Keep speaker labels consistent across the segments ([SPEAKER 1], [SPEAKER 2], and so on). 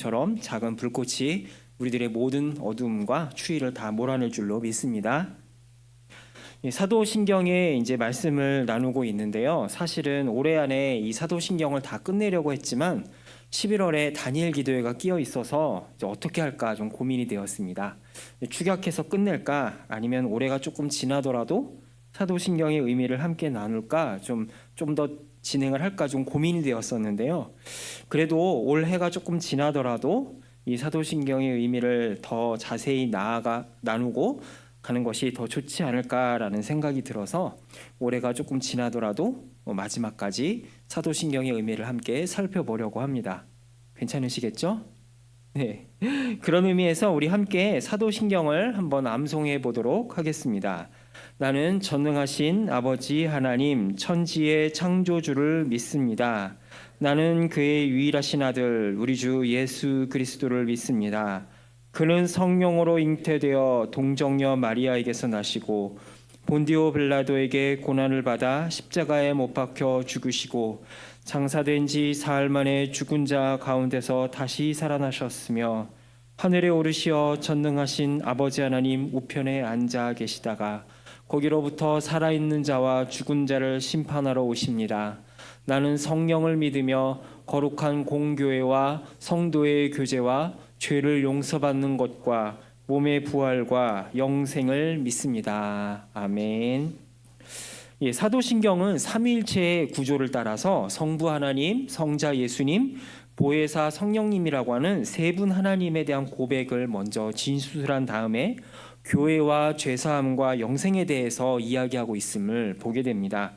[SPEAKER 1] 처럼 작은 불꽃이 우리들의 모든 어두움과 추위를 다 몰아낼 줄로 믿습니다. 사도신경에 이제 말씀을 나누고 있는데요. 사실은 올해 안에 이 사도신경을 다 끝내려고 했지만 11월에 다니엘 기도회가 끼어 있어서 이제 어떻게 할까 좀 고민이 되었습니다. 축약해서 끝낼까 아니면 올해가 조금 지나더라도 사도신경의 의미를 함께 나눌까 좀 더 진행을 할까 좀 고민이 되었었는데요. 그래도 올해가 조금 지나더라도 이 사도신경의 의미를 더 자세히 나누고 가는 것이 더 좋지 않을까라는 생각이 들어서 올해가 조금 지나더라도 마지막까지 사도신경의 의미를 함께 살펴보려고 합니다. 괜찮으시겠죠? 네. 그런 의미에서 우리 함께 사도신경을 한번 암송해 보도록 하겠습니다. 나는 전능하신 아버지 하나님 천지의 창조주를 믿습니다. 나는 그의 유일하신 아들 우리 주 예수 그리스도를 믿습니다. 그는 성령으로 잉태되어 동정녀 마리아에게서 나시고 본디오 빌라도에게 고난을 받아 십자가에 못 박혀 죽으시고 장사된 지 사흘 만에 죽은 자 가운데서 다시 살아나셨으며 하늘에 오르시어 전능하신 아버지 하나님 우편에 앉아 계시다가 거기로부터 살아있는 자와 죽은 자를 심판하러 오십니다. 나는 성령을 믿으며 거룩한 공교회와 성도의 교제와 죄를 용서받는 것과 몸의 부활과 영생을 믿습니다. 아멘. 사도신경은 삼위일체의 구조를 따라서 성부 하나님, 성자 예수님, 보혜사 성령님이라고 하는 세 분 하나님에 대한 고백을 먼저 진술한 다음에 교회와 죄사함과 영생에 대해서 이야기하고 있음을 보게 됩니다.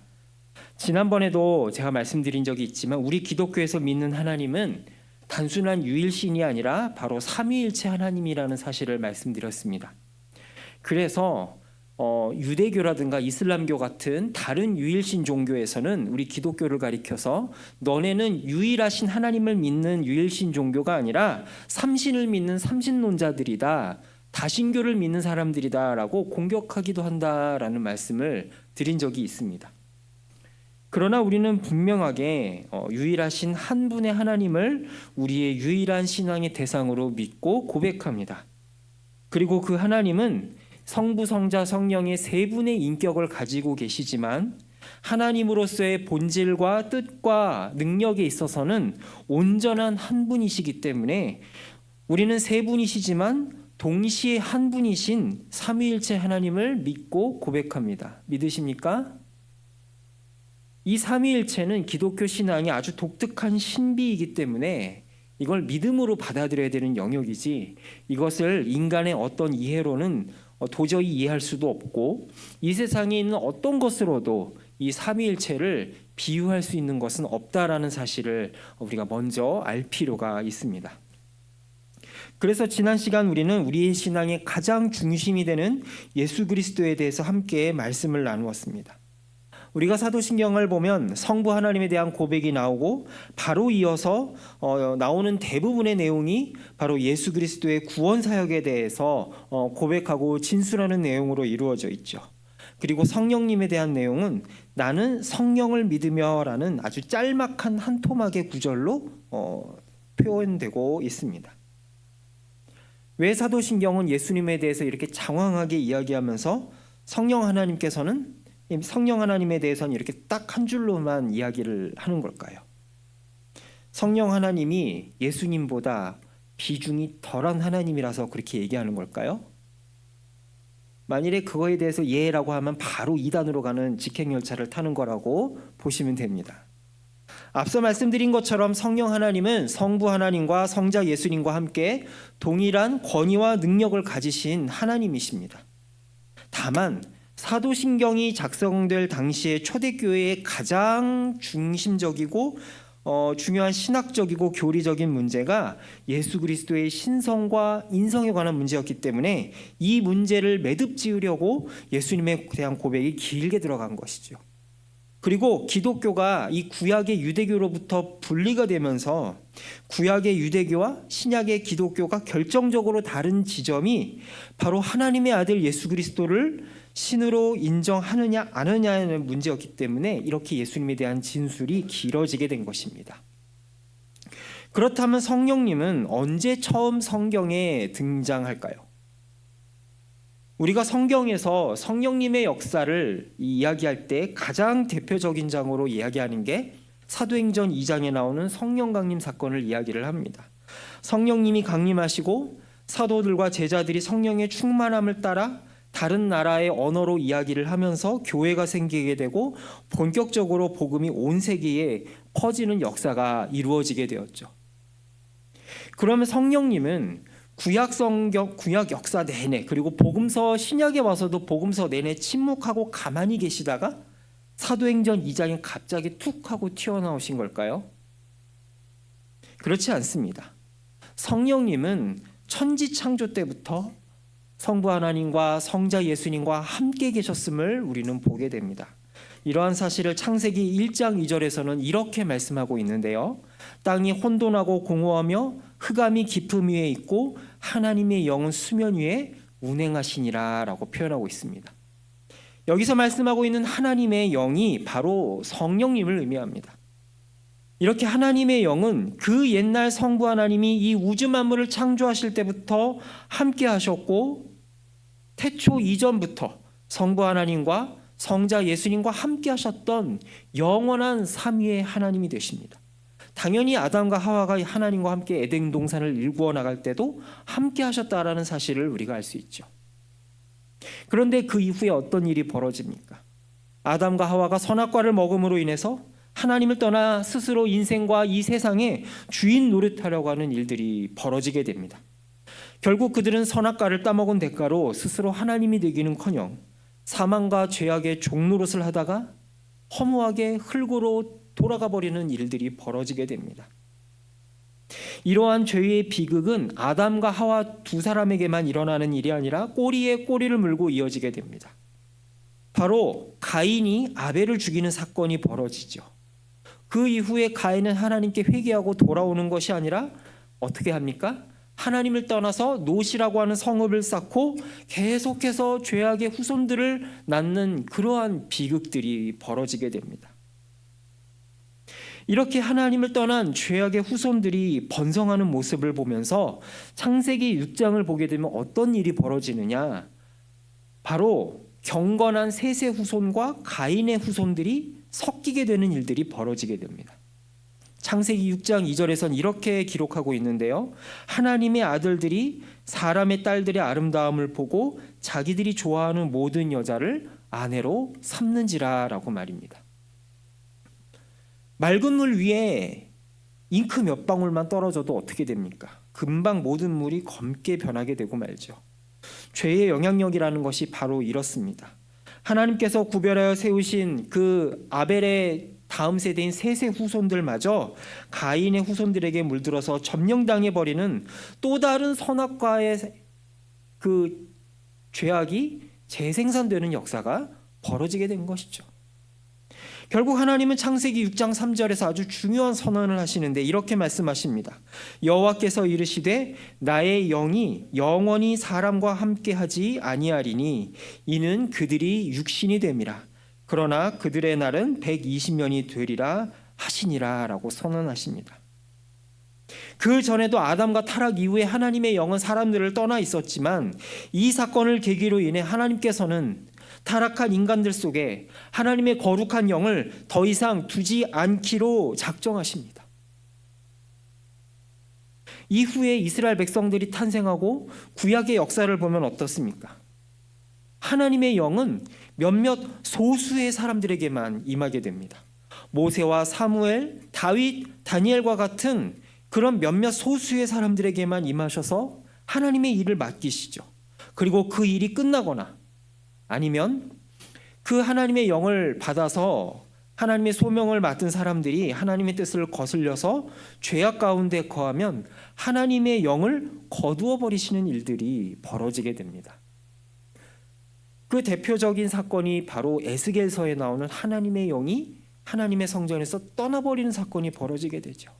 [SPEAKER 1] 지난번에도 제가 말씀드린 적이 있지만 우리 기독교에서 믿는 하나님은 단순한 유일신이 아니라 바로 삼위일체 하나님이라는 사실을 말씀드렸습니다. 그래서 유대교라든가 이슬람교 같은 다른 유일신 종교에서는 우리 기독교를 가리켜서 너네는 유일하신 하나님을 믿는 유일신 종교가 아니라 삼신을 믿는 삼신론자들이다, 다신교를 믿는 사람들이다 라고 공격하기도 한다라는 말씀을 드린 적이 있습니다. 그러나 우리는 분명하게 유일하신 한 분의 하나님을 우리의 유일한 신앙의 대상으로 믿고 고백합니다. 그리고 그 하나님은 성부, 성자, 성령의 세 분의 인격을 가지고 계시지만 하나님으로서의 본질과 뜻과 능력에 있어서는 온전한 한 분이시기 때문에 우리는 세 분이시지만 동시에 한 분이신 삼위일체 하나님을 믿고 고백합니다. 믿으십니까? 이 삼위일체는 기독교 신앙이 아주 독특한 신비이기 때문에 이걸 믿음으로 받아들여야 되는 영역이지 이것을 인간의 어떤 이해로는 도저히 이해할 수도 없고 이 세상에 있는 어떤 것으로도 이 삼위일체를 비유할 수 있는 것은 없다라는 사실을 우리가 먼저 알 필요가 있습니다. 그래서 지난 시간 우리는 우리의 신앙의 가장 중심이 되는 예수 그리스도에 대해서 함께 말씀을 나누었습니다. 우리가 사도신경을 보면 성부 하나님에 대한 고백이 나오고 바로 이어서 나오는 대부분의 내용이 바로 예수 그리스도의 구원 사역에 대해서 고백하고 진술하는 내용으로 이루어져 있죠. 그리고 성령님에 대한 내용은 나는 성령을 믿으며라는 아주 짤막한 한 토막의 구절로 표현되고 있습니다. 왜 사도신경은 예수님에 대해서 이렇게 장황하게 이야기하면서 성령 하나님에 대해서는 이렇게 딱 한 줄로만 이야기를 하는 걸까요? 성령 하나님이 예수님보다 비중이 덜한 하나님이라서 그렇게 얘기하는 걸까요? 만일에 그거에 대해서 예라고 하면 바로 이단으로 가는 직행열차를 타는 거라고 보시면 됩니다. 앞서 말씀드린 것처럼 성령 하나님은 성부 하나님과 성자 예수님과 함께 동일한 권위와 능력을 가지신 하나님이십니다. 다만 사도신경이 작성될 당시에 초대교회의 가장 중심적이고 중요한 신학적이고 교리적인 문제가 예수 그리스도의 신성과 인성에 관한 문제였기 때문에 이 문제를 매듭 지으려고 예수님에 대한 고백이 길게 들어간 것이죠. 그리고 기독교가 이 구약의 유대교로부터 분리가 되면서 구약의 유대교와 신약의 기독교가 결정적으로 다른 지점이 바로 하나님의 아들 예수 그리스도를 신으로 인정하느냐 안 하느냐는 문제였기 때문에 이렇게 예수님에 대한 진술이 길어지게 된 것입니다. 그렇다면 성령님은 언제 처음 성경에 등장할까요? 우리가 성경에서 성령님의 역사를 이야기할 때 가장 대표적인 장으로 이야기하는 게 사도행전 2장에 나오는 성령 강림 사건을 이야기를 합니다. 성령님이 강림하시고 사도들과 제자들이 성령의 충만함을 따라 다른 나라의 언어로 이야기를 하면서 교회가 생기게 되고 본격적으로 복음이 온 세계에 퍼지는 역사가 이루어지게 되었죠. 그러면 성령님은 구약 성경, 구약 역사 내내, 그리고 복음서 신약에 와서도 복음서 내내 침묵하고 가만히 계시다가 사도행전 2장에 갑자기 툭 하고 튀어나오신 걸까요? 그렇지 않습니다. 성령님은 천지 창조 때부터 성부 하나님과 성자 예수님과 함께 계셨음을 우리는 보게 됩니다. 이러한 사실을 창세기 1장 2절에서는 이렇게 말씀하고 있는데요. 땅이 혼돈하고 공허하며 흑암이 깊음 위에 있고 하나님의 영은 수면 위에 운행하시니라 라고 표현하고 있습니다. 여기서 말씀하고 있는 하나님의 영이 바로 성령님을 의미합니다. 이렇게 하나님의 영은 그 옛날 성부 하나님이 이 우주 만물을 창조하실 때부터 함께 하셨고 태초 이전부터 성부 하나님과 성자 예수님과 함께 하셨던 영원한 삼위의 하나님이 되십니다. 당연히 아담과 하와가 하나님과 함께 에덴 동산을 일구어 나갈 때도 함께 하셨다라는 사실을 우리가 알 수 있죠. 그런데 그 이후에 어떤 일이 벌어집니까? 아담과 하와가 선악과를 먹음으로 인해서 하나님을 떠나 스스로 인생과 이 세상의 주인 노릇하려고 하는 일들이 벌어지게 됩니다. 결국 그들은 선악과를 따먹은 대가로 스스로 하나님이 되기는커녕 사망과 죄악의 종노릇을 하다가 허무하게 흙으로 돌아가 버리는 일들이 벌어지게 됩니다. 이러한 죄의 비극은 아담과 하와 두 사람에게만 일어나는 일이 아니라 꼬리에 꼬리를 물고 이어지게 됩니다. 바로 가인이 아벨을 죽이는 사건이 벌어지죠. 그 이후에 가인은 하나님께 회개하고 돌아오는 것이 아니라 어떻게 합니까? 하나님을 떠나서 롯이라고 하는 성읍을 쌓고 계속해서 죄악의 후손들을 낳는 그러한 비극들이 벌어지게 됩니다. 이렇게 하나님을 떠난 죄악의 후손들이 번성하는 모습을 보면서 창세기 6장을 보게 되면 어떤 일이 벌어지느냐? 바로 경건한 셋의 후손과 가인의 후손들이 섞이게 되는 일들이 벌어지게 됩니다. 창세기 6장 2절에선 이렇게 기록하고 있는데요. 하나님의 아들들이 사람의 딸들의 아름다움을 보고 자기들이 좋아하는 모든 여자를 아내로 삼는지라 라고 말입니다. 맑은 물 위에 잉크 몇 방울만 떨어져도 어떻게 됩니까? 금방 모든 물이 검게 변하게 되고 말죠. 죄의 영향력이라는 것이 바로 이렇습니다. 하나님께서 구별하여 세우신 그 아벨의 다음 세대인 셋의 후손들마저 가인의 후손들에게 물들어서 점령당해 버리는 또 다른 선악과의 그 죄악이 재생산되는 역사가 벌어지게 된 것이죠. 결국 하나님은 창세기 6장 3절에서 아주 중요한 선언을 하시는데 이렇게 말씀하십니다. 여호와께서 이르시되 나의 영이 영원히 사람과 함께하지 아니하리니 이는 그들이 육신이 됨이라. 그러나 그들의 날은 120년이 되리라 하시니라 라고 선언하십니다. 그 전에도 아담과 타락 이후에 하나님의 영은 사람들을 떠나 있었지만 이 사건을 계기로 인해 하나님께서는 타락한 인간들 속에 하나님의 거룩한 영을 더 이상 두지 않기로 작정하십니다. 이후에 이스라엘 백성들이 탄생하고 구약의 역사를 보면 어떻습니까? 하나님의 영은 몇몇 소수의 사람들에게만 임하게 됩니다. 모세와 사무엘, 다윗, 다니엘과 같은 그런 몇몇 소수의 사람들에게만 임하셔서 하나님의 일을 맡기시죠. 그리고 그 일이 끝나거나 아니면 그 하나님의 영을 받아서 하나님의 소명을 맡은 사람들이 하나님의 뜻을 거슬려서 죄악 가운데 거하면 하나님의 영을 거두어 버리시는 일들이 벌어지게 됩니다. 그 대표적인 사건이 바로 에스겔서에 나오는 하나님의 영이 하나님의 성전에서 떠나버리는 사건이 벌어지게 되죠.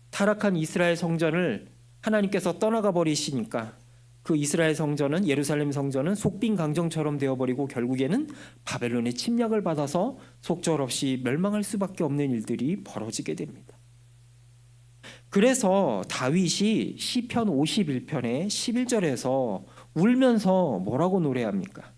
[SPEAKER 1] 타락한 이스라엘 성전을 하나님께서 떠나가 버리시니까 그 이스라엘 성전은, 예루살렘 성전은 속빈 강정처럼 되어버리고 결국에는 바벨론의 침략을 받아서 속절없이 멸망할 수밖에 없는 일들이 벌어지게 됩니다. 그래서 다윗이 시편 51편의 11절에서 울면서 뭐라고 노래합니까?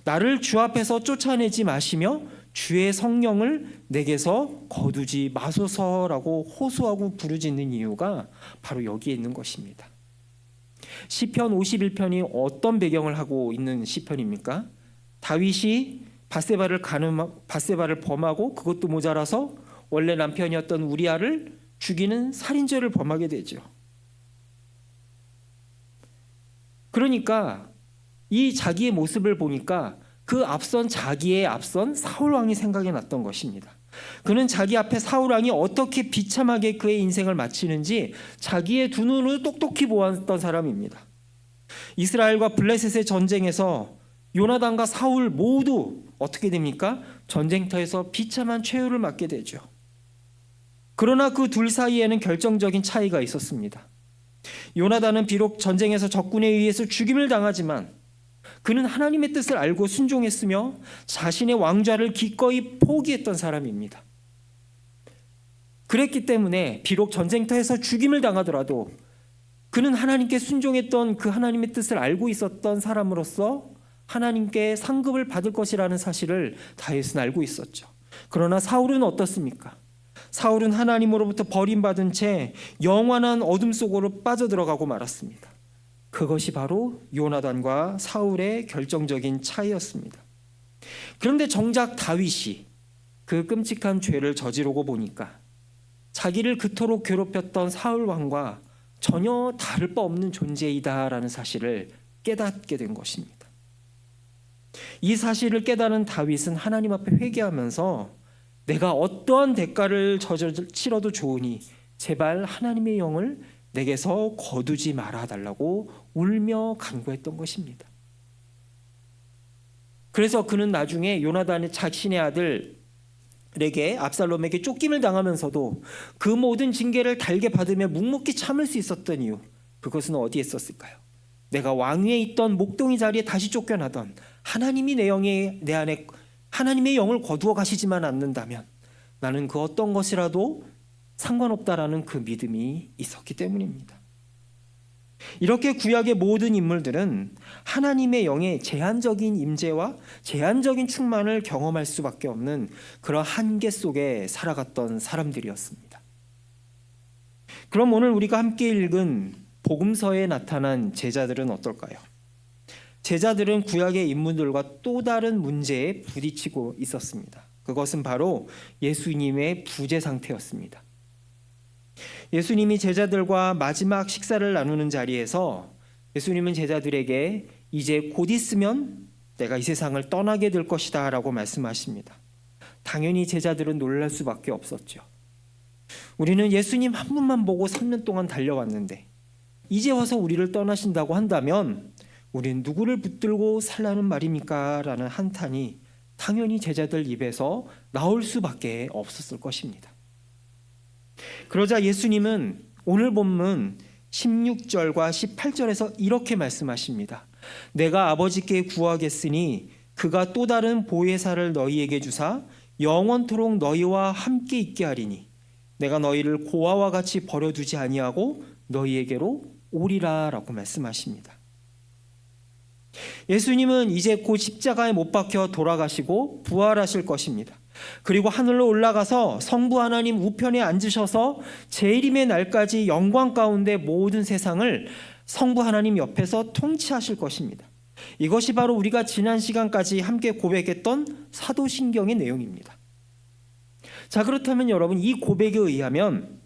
[SPEAKER 1] 나를 주 앞에서 쫓아내지 마시며 주의 성령을 내게서 거두지 마소서라고 호소하고 부르짖는 이유가 바로 여기에 있는 것입니다. 시편 51편이 어떤 배경을 하고 있는 시편입니까? 다윗이 바세바를 범하고 그것도 모자라서 원래 남편이었던 우리아를 죽이는 살인죄를 범하게 되죠. 그러니까 이 자기의 모습을 보니까 그 자기의 앞선 사울 왕이 생각이 났던 것입니다. 그는 자기 앞에 사울 왕이 어떻게 비참하게 그의 인생을 마치는지 자기의 두 눈으로 똑똑히 보았던 사람입니다. 이스라엘과 블레셋의 전쟁에서 요나단과 사울 모두 어떻게 됩니까? 전쟁터에서 비참한 최후를 맞게 되죠. 그러나 그 둘 사이에는 결정적인 차이가 있었습니다. 요나단은 비록 전쟁에서 적군에 의해서 죽임을 당하지만 그는 하나님의 뜻을 알고 순종했으며 자신의 왕좌를 기꺼이 포기했던 사람입니다. 그랬기 때문에 비록 전쟁터에서 죽임을 당하더라도 그는 하나님께 순종했던 그 하나님의 뜻을 알고 있었던 사람으로서 하나님께 상급을 받을 것이라는 사실을 다윗은 알고 있었죠. 그러나 사울은 어떻습니까? 사울은 하나님으로부터 버림받은 채 영원한 어둠 속으로 빠져들어가고 말았습니다. 그것이 바로 요나단과 사울의 결정적인 차이였습니다. 그런데 정작 다윗이 그 끔찍한 죄를 저지르고 보니까 자기를 그토록 괴롭혔던 사울 왕과 전혀 다를 바 없는 존재이다라는 사실을 깨닫게 된 것입니다. 이 사실을 깨달은 다윗은 하나님 앞에 회개하면서 내가 어떠한 대가를 치러도 좋으니 제발 하나님의 영을 내게서 거두지 말아달라고 울며 간구했던 것입니다. 그래서 그는 나중에 요나단의 자신의 아들에게 압살롬에게 쫓김을 당하면서도 그 모든 징계를 달게 받으며 묵묵히 참을 수 있었던 이유, 그것은 어디에 있었을까요? 내가 왕위에 있던 목동이 자리에 다시 쫓겨나던 하나님이 내 안에 하나님의 영을 거두어 가시지만 않는다면 나는 그 어떤 것이라도 상관없다라는 그 믿음이 있었기 때문입니다. 이렇게 구약의 모든 인물들은 하나님의 영의 제한적인 임재와 제한적인 충만을 경험할 수밖에 없는 그런 한계 속에 살아갔던 사람들이었습니다. 그럼 오늘 우리가 함께 읽은 복음서에 나타난 제자들은 어떨까요? 제자들은 구약의 인물들과 또 다른 문제에 부딪히고 있었습니다. 그것은 바로 예수님의 부재 상태였습니다. 예수님이 제자들과 마지막 식사를 나누는 자리에서 예수님은 제자들에게 이제 곧 있으면 내가 이 세상을 떠나게 될 것이다 라고 말씀하십니다. 당연히 제자들은 놀랄 수밖에 없었죠. 우리는 예수님 한 분만 보고 3년 동안 달려왔는데 이제 와서 우리를 떠나신다고 한다면 우린 누구를 붙들고 살라는 말입니까? 라는 한탄이 당연히 제자들 입에서 나올 수밖에 없었을 것입니다. 그러자 예수님은 오늘 본문 16절과 18절에서 이렇게 말씀하십니다. 내가 아버지께 구하겠으니 그가 또 다른 보혜사를 너희에게 주사 영원토록 너희와 함께 있게 하리니 내가 너희를 고아와 같이 버려두지 아니하고 너희에게로 오리라 라고 말씀하십니다. 예수님은 이제 곧 십자가에 못 박혀 돌아가시고 부활하실 것입니다. 그리고 하늘로 올라가서 성부 하나님 우편에 앉으셔서 재림의 날까지 영광 가운데 모든 세상을 성부 하나님 옆에서 통치하실 것입니다. 이것이 바로 우리가 지난 시간까지 함께 고백했던 사도신경의 내용입니다. 자, 그렇다면 여러분, 이 고백에 의하면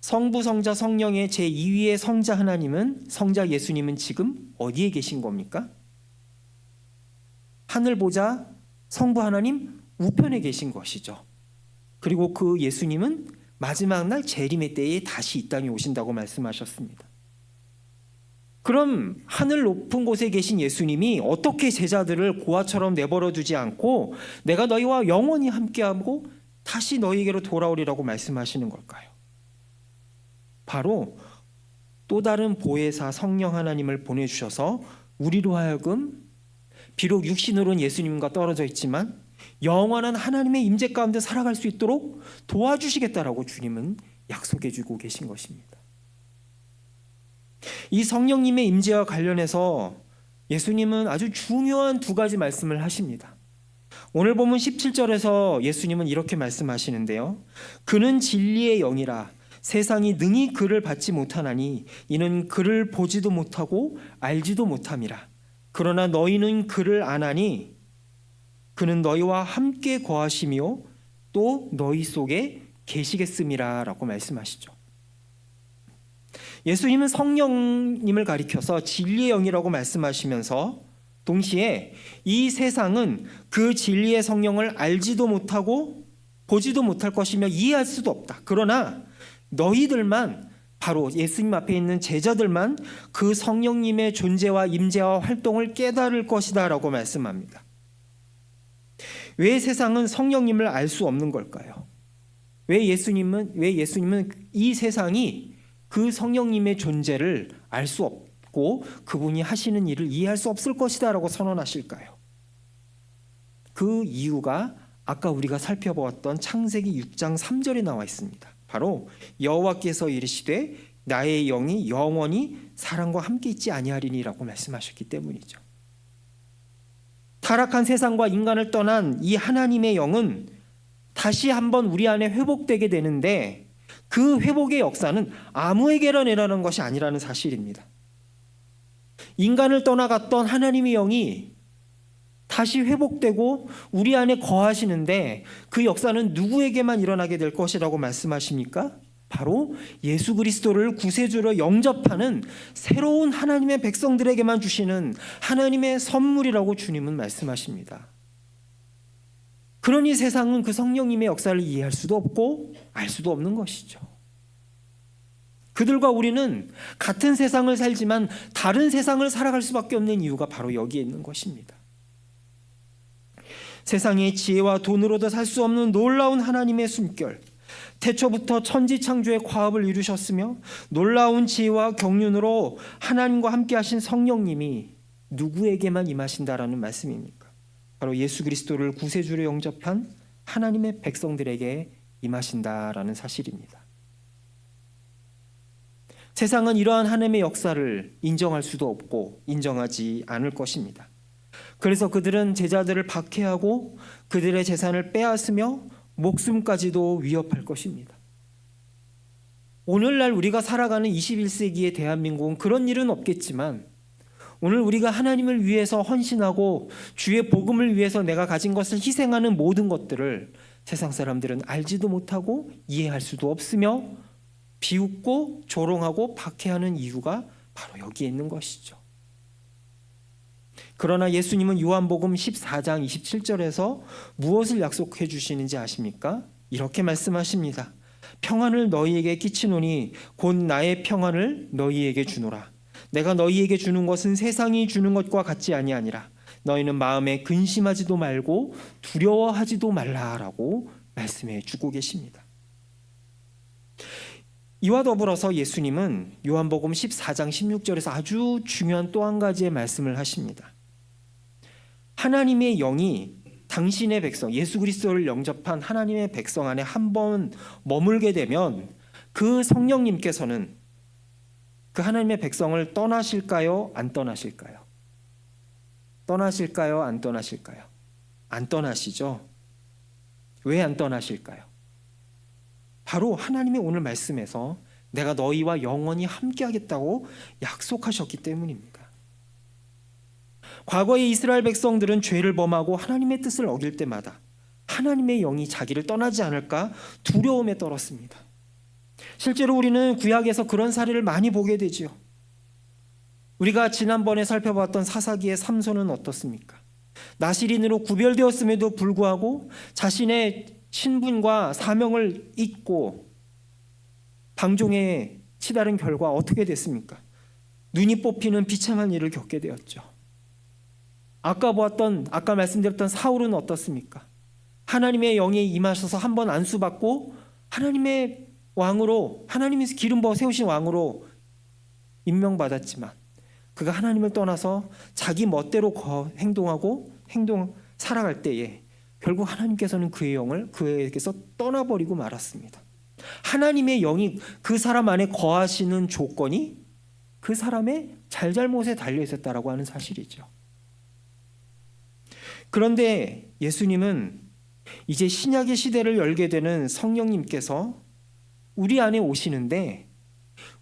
[SPEAKER 1] 성부, 성자, 성령의 제2위의 성자 하나님은, 성자 예수님은 지금 어디에 계신 겁니까? 하늘 보자 성부 하나님 우편에 계신 것이죠. 그리고 그 예수님은 마지막 날 재림의 때에 다시 이 땅에 오신다고 말씀하셨습니다. 그럼 하늘 높은 곳에 계신 예수님이 어떻게 제자들을 고아처럼 내버려 두지 않고 내가 너희와 영원히 함께하고 다시 너희에게로 돌아오리라고 말씀하시는 걸까요? 바로 또 다른 보혜사 성령 하나님을 보내주셔서 우리로 하여금 비록 육신으로는 예수님과 떨어져 있지만 영원한 하나님의 임재 가운데 살아갈 수 있도록 도와주시겠다라고 주님은 약속해 주고 계신 것입니다. 이 성령님의 임재와 관련해서 예수님은 아주 중요한 두 가지 말씀을 하십니다. 오늘 보면 17절에서 예수님은 이렇게 말씀하시는데요. 그는 진리의 영이라 세상이 능히 그를 받지 못하나니 이는 그를 보지도 못하고 알지도 못함이라. 그러나 너희는 그를 아나니 그는 너희와 함께 거하시며 또 너희 속에 계시겠음이라 라고 말씀하시죠. 예수님은 성령님을 가리켜서 진리의 영이라고 말씀하시면서 동시에 이 세상은 그 진리의 성령을 알지도 못하고 보지도 못할 것이며 이해할 수도 없다. 그러나 너희들만, 바로 예수님 앞에 있는 제자들만 그 성령님의 존재와 임재와 활동을 깨달을 것이다 라고 말씀합니다. 왜 세상은 성령님을 알 수 없는 걸까요? 왜 예수님은 이 세상이 그 성령님의 존재를 알 수 없고 그분이 하시는 일을 이해할 수 없을 것이다 라고 선언하실까요? 그 이유가 아까 우리가 살펴보았던 창세기 6장 3절에 나와 있습니다. 바로 여호와께서 이르시되 나의 영이 영원히 사람과 함께 있지 아니하리니라고 말씀하셨기 때문이죠. 타락한 세상과 인간을 떠난 이 하나님의 영은 다시 한번 우리 안에 회복되게 되는데 그 회복의 역사는 아무에게나 내라는 것이 아니라는 사실입니다. 인간을 떠나갔던 하나님의 영이 다시 회복되고 우리 안에 거하시는데 그 역사는 누구에게만 일어나게 될 것이라고 말씀하십니까? 바로 예수 그리스도를 구세주로 영접하는 새로운 하나님의 백성들에게만 주시는 하나님의 선물이라고 주님은 말씀하십니다. 그러니 세상은 그 성령님의 역사를 이해할 수도 없고 알 수도 없는 것이죠. 그들과 우리는 같은 세상을 살지만 다른 세상을 살아갈 수밖에 없는 이유가 바로 여기에 있는 것입니다. 세상의 지혜와 돈으로도 살 수 없는 놀라운 하나님의 숨결, 태초부터 천지창조의 과업을 이루셨으며 놀라운 지혜와 경륜으로 하나님과 함께 하신 성령님이 누구에게만 임하신다라는 말씀입니까? 바로 예수 그리스도를 구세주로 영접한 하나님의 백성들에게 임하신다라는 사실입니다. 세상은 이러한 하나님의 역사를 인정할 수도 없고 인정하지 않을 것입니다. 그래서 그들은 제자들을 박해하고 그들의 재산을 빼앗으며 목숨까지도 위협할 것입니다. 오늘날 우리가 살아가는 21세기의 대한민국은 그런 일은 없겠지만 오늘 우리가 하나님을 위해서 헌신하고 주의 복음을 위해서 내가 가진 것을 희생하는 모든 것들을 세상 사람들은 알지도 못하고 이해할 수도 없으며 비웃고 조롱하고 박해하는 이유가 바로 여기에 있는 것이죠. 그러나 예수님은 요한복음 14장 27절에서 무엇을 약속해 주시는지 아십니까? 이렇게 말씀하십니다. 평안을 너희에게 끼치노니 곧 나의 평안을 너희에게 주노라. 내가 너희에게 주는 것은 세상이 주는 것과 같지 아니하니라. 너희는 마음에 근심하지도 말고 두려워하지도 말라라고 말씀해 주고 계십니다. 이와 더불어서 예수님은 요한복음 14장 16절에서 아주 중요한 또 한 가지의 말씀을 하십니다. 하나님의 영이 당신의 백성, 예수 그리스도를 영접한 하나님의 백성 안에 한번 머물게 되면 그 성령님께서는 그 하나님의 백성을 떠나실까요? 안 떠나실까요? 떠나실까요? 안 떠나실까요? 안 떠나시죠? 왜 안 떠나실까요? 바로 하나님의 오늘 말씀에서 내가 너희와 영원히 함께하겠다고 약속하셨기 때문입니다. 과거의 이스라엘 백성들은 죄를 범하고 하나님의 뜻을 어길 때마다 하나님의 영이 자기를 떠나지 않을까 두려움에 떨었습니다. 실제로 우리는 구약에서 그런 사례를 많이 보게 되지요. 우리가 지난번에 살펴봤던 사사기의 삼손은 어떻습니까? 나실인으로 구별되었음에도 불구하고 자신의 신분과 사명을 잊고 방종에 치달은 결과 어떻게 됐습니까? 눈이 뽑히는 비참한 일을 겪게 되었죠. 아까 말씀드렸던 사울은 어떻습니까? 하나님의 영이 임하셔서 한번 안수받고 하나님의 왕으로, 하나님이 기름 부어 세우신 왕으로 임명받았지만 그가 하나님을 떠나서 자기 멋대로 살아갈 때에 결국 하나님께서는 그의 영을 그에게서 떠나버리고 말았습니다. 하나님의 영이 그 사람 안에 거하시는 조건이 그 사람의 잘잘못에 달려 있었다라고 하는 사실이죠. 그런데 예수님은 이제 신약의 시대를 열게 되는 성령님께서 우리 안에 오시는데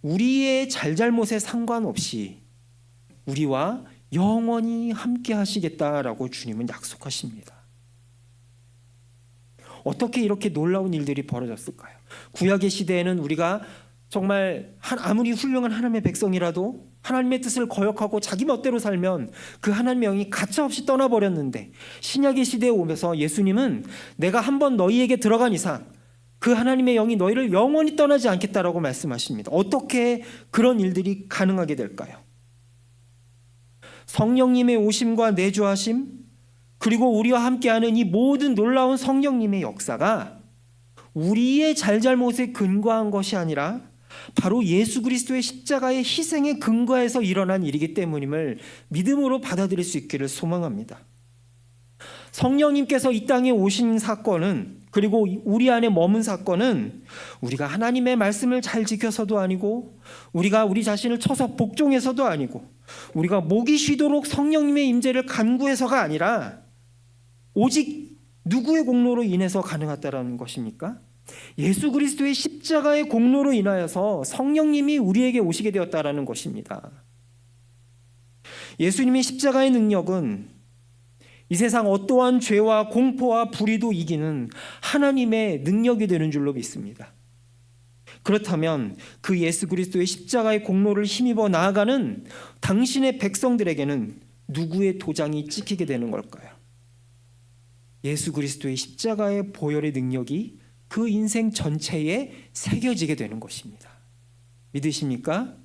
[SPEAKER 1] 우리의 잘잘못에 상관없이 우리와 영원히 함께 하시겠다라고 주님은 약속하십니다. 어떻게 이렇게 놀라운 일들이 벌어졌을까요? 구약의 시대에는 우리가 정말 아무리 훌륭한 하나님의 백성이라도 하나님의 뜻을 거역하고 자기 멋대로 살면 그 하나님의 영이 가차없이 떠나버렸는데, 신약의 시대에 오면서 예수님은 내가 한번 너희에게 들어간 이상 그 하나님의 영이 너희를 영원히 떠나지 않겠다라고 말씀하십니다. 어떻게 그런 일들이 가능하게 될까요? 성령님의 오심과 내주하심, 그리고 우리와 함께하는 이 모든 놀라운 성령님의 역사가 우리의 잘잘못에 근거한 것이 아니라 바로 예수 그리스도의 십자가의 희생에 근거해서 일어난 일이기 때문임을 믿음으로 받아들일 수 있기를 소망합니다. 성령님께서 이 땅에 오신 사건은, 그리고 우리 안에 머문 사건은 우리가 하나님의 말씀을 잘 지켜서도 아니고, 우리가 우리 자신을 쳐서 복종해서도 아니고, 우리가 목이 쉬도록 성령님의 임재를 간구해서가 아니라 오직 누구의 공로로 인해서 가능하다라는 것입니까? 예수 그리스도의 십자가의 공로로 인하여서 성령님이 우리에게 오시게 되었다라는 것입니다. 예수님의 십자가의 능력은 이 세상 어떠한 죄와 공포와 불의도 이기는 하나님의 능력이 되는 줄로 믿습니다. 그렇다면 그 예수 그리스도의 십자가의 공로를 힘입어 나아가는 당신의 백성들에게는 누구의 도장이 찍히게 되는 걸까요? 예수 그리스도의 십자가의 보혈의 능력이 그 인생 전체에 새겨지게 되는 것입니다. 믿으십니까?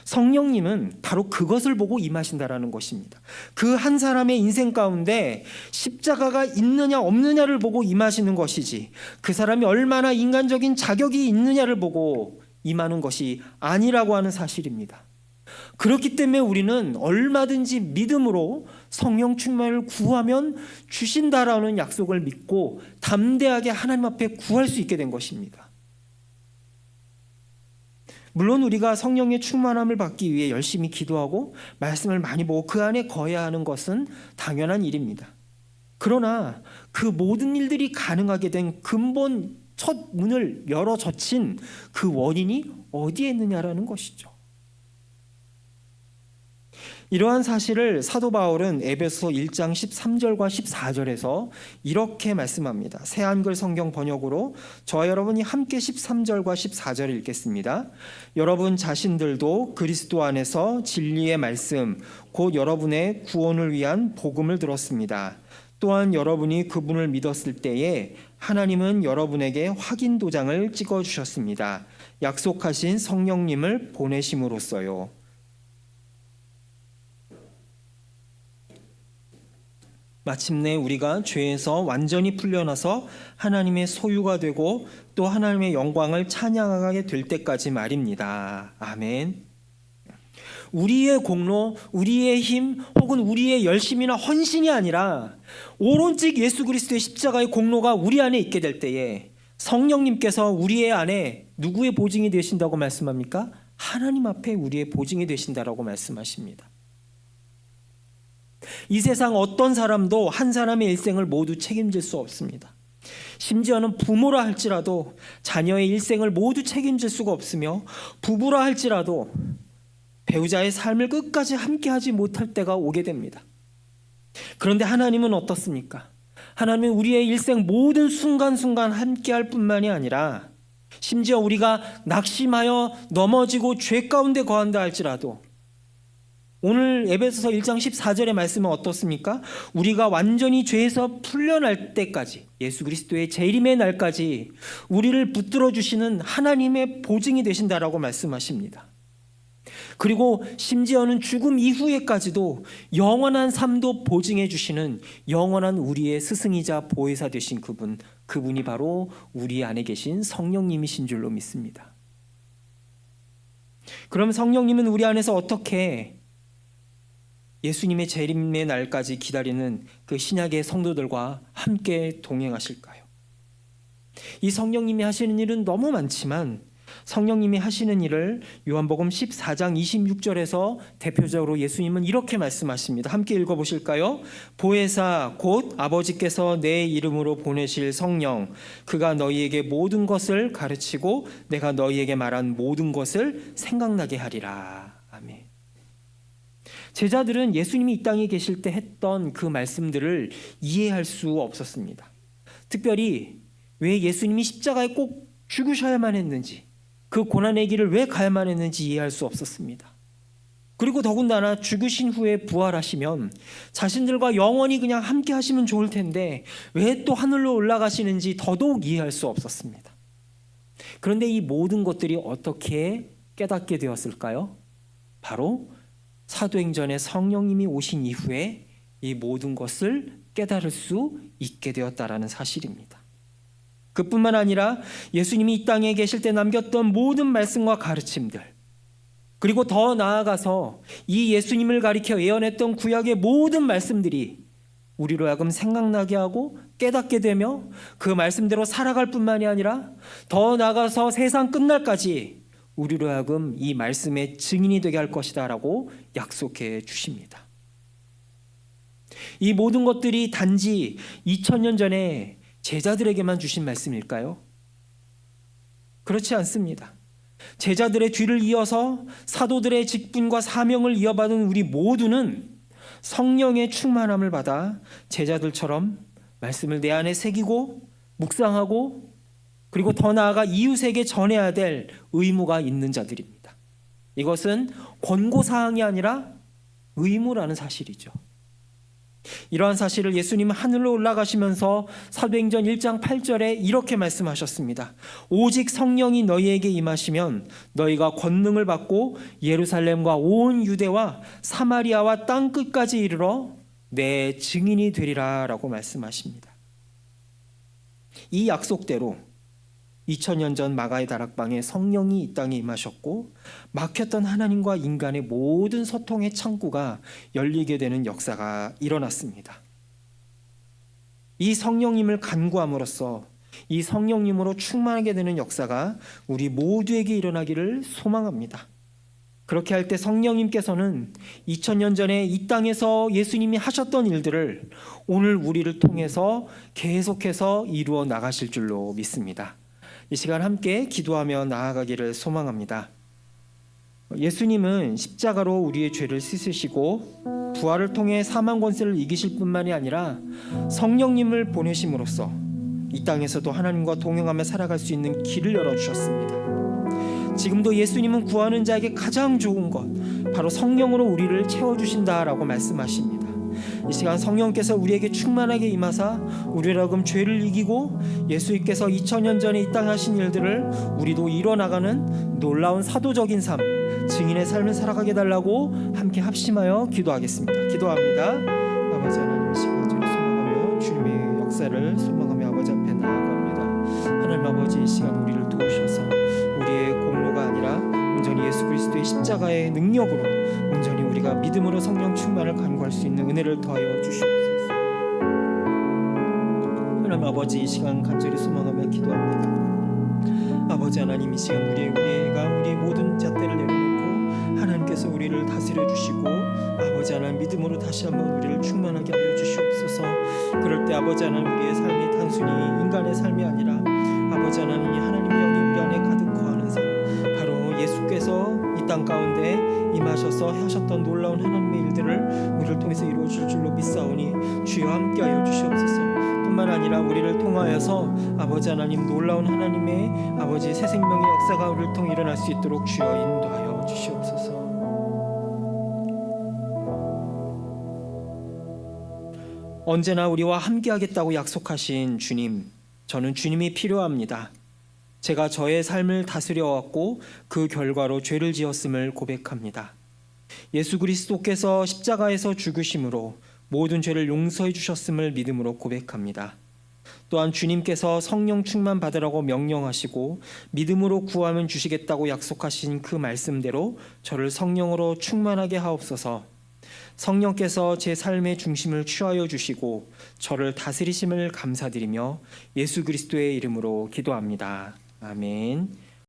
[SPEAKER 1] 성령님은 바로 그것을 보고 임하신다라는 것입니다. 그 한 사람의 인생 가운데 십자가가 있느냐 없느냐를 보고 임하시는 것이지, 그 사람이 얼마나 인간적인 자격이 있느냐를 보고 임하는 것이 아니라고 하는 사실입니다. 그렇기 때문에 우리는 얼마든지 믿음으로 성령 충만을 구하면 주신다라는 약속을 믿고 담대하게 하나님 앞에 구할 수 있게 된 것입니다. 물론 우리가 성령의 충만함을 받기 위해 열심히 기도하고 말씀을 많이 보고 그 안에 거해야 하는 것은 당연한 일입니다. 그러나 그 모든 일들이 가능하게 된 근본 첫 문을 열어 젖힌 그 원인이 어디에 있느냐라는 것이죠. 이러한 사실을 사도 바울은 에베소 1장 13절과 14절에서 이렇게 말씀합니다. 새 한글 성경 번역으로 저와 여러분이 함께 13절과 14절을 읽겠습니다. 여러분 자신들도 그리스도 안에서 진리의 말씀, 곧 여러분의 구원을 위한 복음을 들었습니다. 또한 여러분이 그분을 믿었을 때에 하나님은 여러분에게 확인 도장을 찍어주셨습니다. 약속하신 성령님을 보내심으로써요. 마침내 우리가 죄에서 완전히 풀려나서 하나님의 소유가 되고 또 하나님의 영광을 찬양하게 될 때까지 말입니다. 아멘. 우리의 공로, 우리의 힘 혹은 우리의 열심이나 헌신이 아니라 오로지 예수 그리스도의 십자가의 공로가 우리 안에 있게 될 때에 성령님께서 우리의 안에 누구의 보증이 되신다고 말씀합니까? 하나님 앞에 우리의 보증이 되신다라고 말씀하십니다. 이 세상 어떤 사람도 한 사람의 일생을 모두 책임질 수 없습니다. 심지어는 부모라 할지라도 자녀의 일생을 모두 책임질 수가 없으며, 부부라 할지라도 배우자의 삶을 끝까지 함께하지 못할 때가 오게 됩니다. 그런데 하나님은 어떻습니까? 하나님은 우리의 일생 모든 순간순간 함께할 뿐만이 아니라 심지어 우리가 낙심하여 넘어지고 죄 가운데 거한다 할지라도, 오늘 에베소서 1장 14절의 말씀은 어떻습니까? 우리가 완전히 죄에서 풀려날 때까지, 예수 그리스도의 재림의 날까지 우리를 붙들어 주시는 하나님의 보증이 되신다라고 말씀하십니다. 그리고 심지어는 죽음 이후에까지도 영원한 삶도 보증해 주시는 영원한 우리의 스승이자 보혜사 되신 그분이 바로 우리 안에 계신 성령님이신 줄로 믿습니다. 그럼 성령님은 우리 안에서 어떻게 예수님의 재림의 날까지 기다리는 그 신약의 성도들과 함께 동행하실까요? 이 성령님이 하시는 일은 너무 많지만 성령님이 하시는 일을 요한복음 14장 26절에서 대표적으로 예수님은 이렇게 말씀하십니다. 함께 읽어보실까요? 보혜사 곧 아버지께서 내 이름으로 보내실 성령, 그가 너희에게 모든 것을 가르치고 내가 너희에게 말한 모든 것을 생각나게 하리라. 아멘. 제자들은 예수님이 이 땅에 계실 때 했던 그 말씀들을 이해할 수 없었습니다. 특별히 왜 예수님이 십자가에 꼭 죽으셔야만 했는지, 그 고난의 길을 왜 가야만 했는지 이해할 수 없었습니다. 그리고 더군다나 죽으신 후에 부활하시면 자신들과 영원히 그냥 함께 하시면 좋을 텐데 왜 또 하늘로 올라가시는지 더더욱 이해할 수 없었습니다. 그런데 이 모든 것들이 어떻게 깨닫게 되었을까요? 바로 사도행전에 성령님이 오신 이후에 이 모든 것을 깨달을 수 있게 되었다라는 사실입니다. 그뿐만 아니라 예수님이 이 땅에 계실 때 남겼던 모든 말씀과 가르침들, 그리고 더 나아가서 이 예수님을 가리켜 예언했던 구약의 모든 말씀들이 우리로 하여금 생각나게 하고 깨닫게 되며 그 말씀대로 살아갈 뿐만이 아니라 더 나아가서 세상 끝날까지 우리로 하여금 이 말씀의 증인이 되게 할 것이다 라고 약속해 주십니다. 이 모든 것들이 단지 2000년 전에 제자들에게만 주신 말씀일까요? 그렇지 않습니다. 제자들의 뒤를 이어서 사도들의 직분과 사명을 이어받은 우리 모두는 성령의 충만함을 받아 제자들처럼 말씀을 내 안에 새기고 묵상하고 그리고 더 나아가 이웃에게 전해야 될 의무가 있는 자들입니다. 이것은 권고사항이 아니라 의무라는 사실이죠. 이러한 사실을 예수님은 하늘로 올라가시면서 사도행전 1장 8절에 이렇게 말씀하셨습니다. 오직 성령이 너희에게 임하시면 너희가 권능을 받고 예루살렘과 온 유대와 사마리아와 땅 끝까지 이르러 내 증인이 되리라 라고 말씀하십니다. 이 약속대로 2000년 전 마가의 다락방에 성령이 이 땅에 임하셨고 막혔던 하나님과 인간의 모든 소통의 창구가 열리게 되는 역사가 일어났습니다. 이 성령님을 간구함으로써 이 성령님으로 충만하게 되는 역사가 우리 모두에게 일어나기를 소망합니다. 그렇게 할 때 성령님께서는 2000년 전에 이 땅에서 예수님이 하셨던 일들을 오늘 우리를 통해서 계속해서 이루어 나가실 줄로 믿습니다. 이 시간 함께 기도하며 나아가기를 소망합니다. 예수님은 십자가로 우리의 죄를 씻으시고 부활을 통해 사망 권세를 이기실 뿐만이 아니라 성령님을 보내심으로써 이 땅에서도 하나님과 동행하며 살아갈 수 있는 길을 열어주셨습니다. 지금도 예수님은 구하는 자에게 가장 좋은 것 바로 성령으로 우리를 채워주신다라고 말씀하십니다. 이 시간 성령께서 우리에게 충만하게 임하사 우리로 하여금 죄를 이기고 예수님께서 2000년 전에 이 땅에 하신 일들을 우리도 이뤄나가는 놀라운 사도적인 삶, 증인의 삶을 살아가게 달라고 함께 합심하여 기도하겠습니다. 기도합니다. 아버지 하나님, 이 시간 저를 소망하며 주님의 역사를 소망하며 아버지 앞에 나아갑니다. 하나님 아버지, 이 시간 우리를 도우셔서 우리의 공로가 아니라 온전히 예수 그리스도의 십자가의 능력으로 온전히 우리가 믿음으로 성령 충만을 간구할 수 있는 은혜를 더하여 주시옵소서. 하나님 아버지, 이 시간 간절히 소망하며 기도합니다. 아버지 하나님, 이 시간 우리의 모든 잣대를 내려놓고 하나님께서 우리를 다스려 주시고 아버지 하나님 믿음으로 다시 한번 우리를 충만하게 하여 주시옵소서. 그럴 때 아버지 하나님, 우리의 삶이 단순히 인간의 삶이 아니라 아버지 하나님, 하나님의 영이 우리 안에 가득 거하는 삶, 바로 예수께서 이 땅 가운데 임하셔서 하셨던 놀라운 하나님의 일들을 우리를 통해서 이루어 줄 줄로 믿사오니 주여 함께하여 주시옵소서. 뿐만 아니라 우리를 통하여서 아버지 하나님 놀라운 하나님의 아버지 새 생명의 역사가 우리를 통해 일어날 수 있도록 주여 인도하여 주시옵소서. 언제나 우리와 함께하겠다고 약속하신 주님, 저는 주님이 필요합니다. 제가 저의 삶을 다스려왔고 그 결과로 죄를 지었음을 고백합니다. 예수 그리스도께서 십자가에서 죽으심으로 모든 죄를 용서해 주셨음을 믿음으로 고백합니다. 또한 주님께서 성령 충만 받으라고 명령하시고 믿음으로 구하면 주시겠다고 약속하신 그 말씀대로 저를 성령으로 충만하게 하옵소서. 성령께서 제 삶의 중심을 취하여 주시고 저를 다스리심을 감사드리며 예수 그리스도의 이름으로 기도합니다. 아멘.